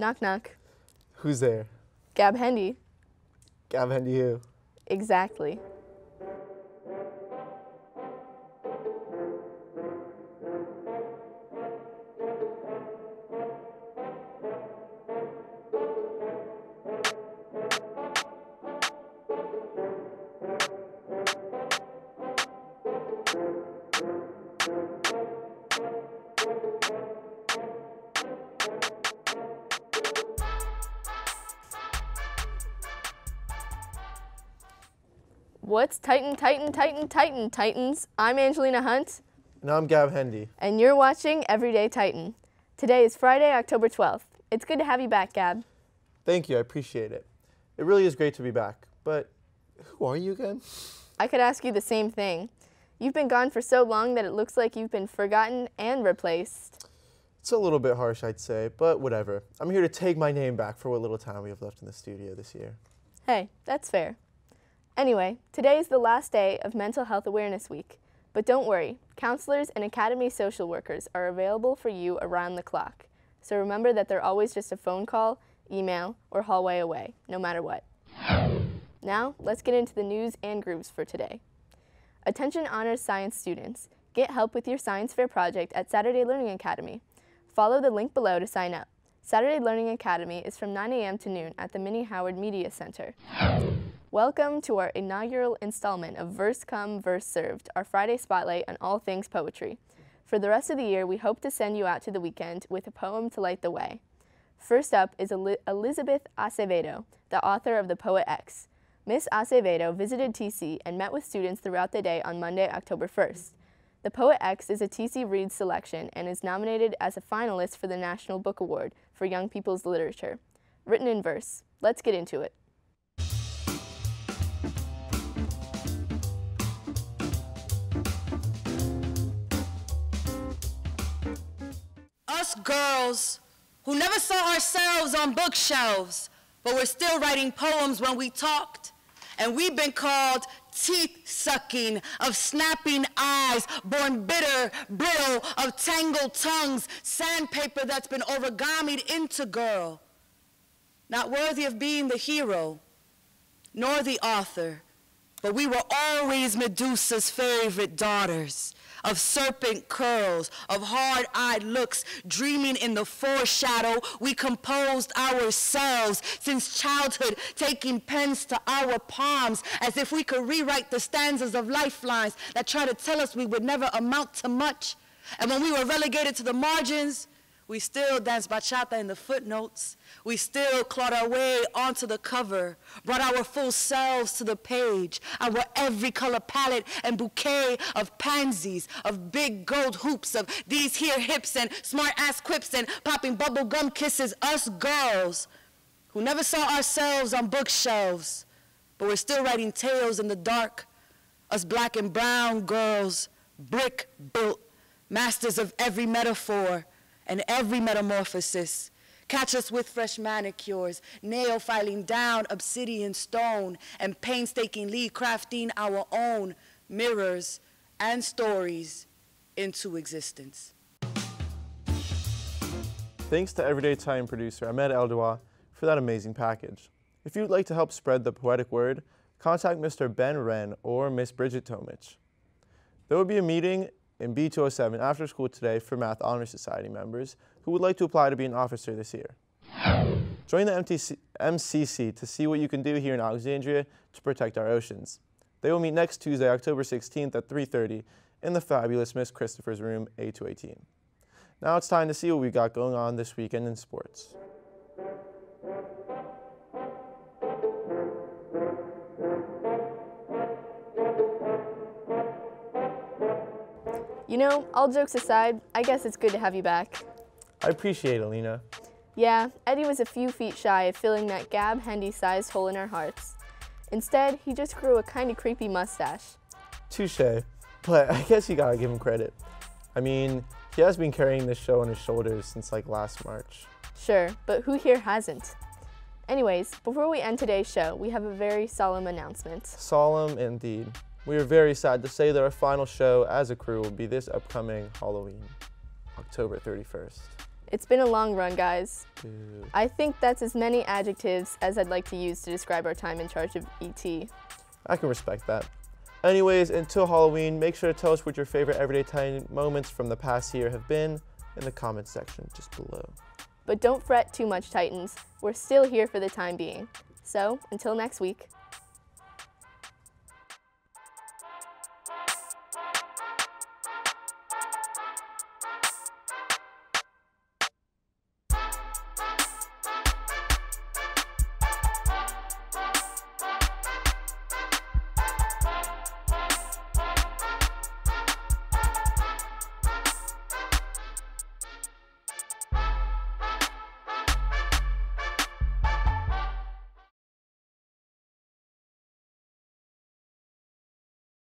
Knock knock. Who's there? Gab Hendy. Gab Hendy who? Exactly. What's Titans? I'm Angelina Hunt. And I'm Gab Hendy. And you're watching Everyday Titan. Today is Friday, October 12th. It's good to have you back, Gab. Thank you, I appreciate it. It really is great to be back. But who are you again? I could ask you the same thing. You've been gone for so long that it looks like you've been forgotten and replaced. It's a little bit harsh, I'd say, but whatever. I'm here to take my name back for what little time we have left in the studio this year. Hey, that's fair. Anyway, today is the last day of Mental Health Awareness Week. But don't worry, counselors and academy social workers are available for you around the clock. So remember that they're always just a phone call, email, or hallway away, no matter what. Now, let's get into the news and grooves for today. Attention honors science students. Get help with your science fair project at Saturday Learning Academy. Follow the link below to sign up. Saturday Learning Academy is from 9 a.m. to noon at the Mini Howard Media Center. Welcome to our inaugural installment of Verse Come, Verse Served, our Friday spotlight on all things poetry. For the rest of the year, we hope to send you out to the weekend with a poem to light the way. First up is Elizabeth Acevedo, the author of The Poet X. Miss Acevedo visited TC and met with students throughout the day on Monday, October 1st. The Poet X is a TC Reads selection and is nominated as a finalist for the National Book Award for Young People's Literature. Written in verse. Let's get into it. Us girls who never saw ourselves on bookshelves, but we're still writing poems when we talked. And we've been called teeth-sucking, of snapping eyes, born bitter, brittle, of tangled tongues, sandpaper that's been origamied into girl. Not worthy of being the hero, nor the author, but we were always Medusa's favorite daughters, of serpent curls, of hard-eyed looks, dreaming in the foreshadow. We composed ourselves since childhood, taking pens to our palms as if we could rewrite the stanzas of lifelines that try to tell us we would never amount to much. And when we were relegated to the margins, we still danced bachata in the footnotes. We still clawed our way onto the cover, brought our full selves to the page, our every color palette and bouquet of pansies, of big gold hoops, of these here hips and smart-ass quips and popping bubble gum kisses. Us girls who never saw ourselves on bookshelves, but we're still writing tales in the dark. Us black and brown girls, brick-built, masters of every metaphor and every metamorphosis. Catch us with fresh manicures, nail filing down obsidian stone, and painstakingly crafting our own mirrors and stories into existence. Thanks to Everyday Titan producer Ahmed Eldawa for that amazing package. If you'd like to help spread the poetic word, contact Mr. Ben Wren or Miss Bridget Tomich. There will be a meeting in B207 after school today for Math Honor Society members who would like to apply to be an officer this year. Join the MCC to see what you can do here in Alexandria to protect our oceans. They will meet next Tuesday, October 16th at 3:30 in the fabulous Miss Christopher's room, A218. Now it's time to see what we got going on this weekend in sports. You know, all jokes aside, I guess it's good to have you back. I appreciate it, Alina. Yeah, Eddie was a few feet shy of filling that Gab Hendy-sized hole in our hearts. Instead, he just grew a kinda creepy mustache. Touché, but I guess you gotta give him credit. I mean, he has been carrying this show on his shoulders since like last March. Sure, but who here hasn't? Anyways, before we end today's show, we have a very solemn announcement. Solemn indeed. We are very sad to say that our final show as a crew will be this upcoming Halloween, October 31st. It's been a long run, guys. Boo. I think that's as many adjectives as I'd like to use to describe our time in charge of ET. I can respect that. Anyways, until Halloween, make sure to tell us what your favorite everyday tiny moments from the past year have been in the comments section just below. But don't fret too much, Titans. We're still here for the time being. So, until next week.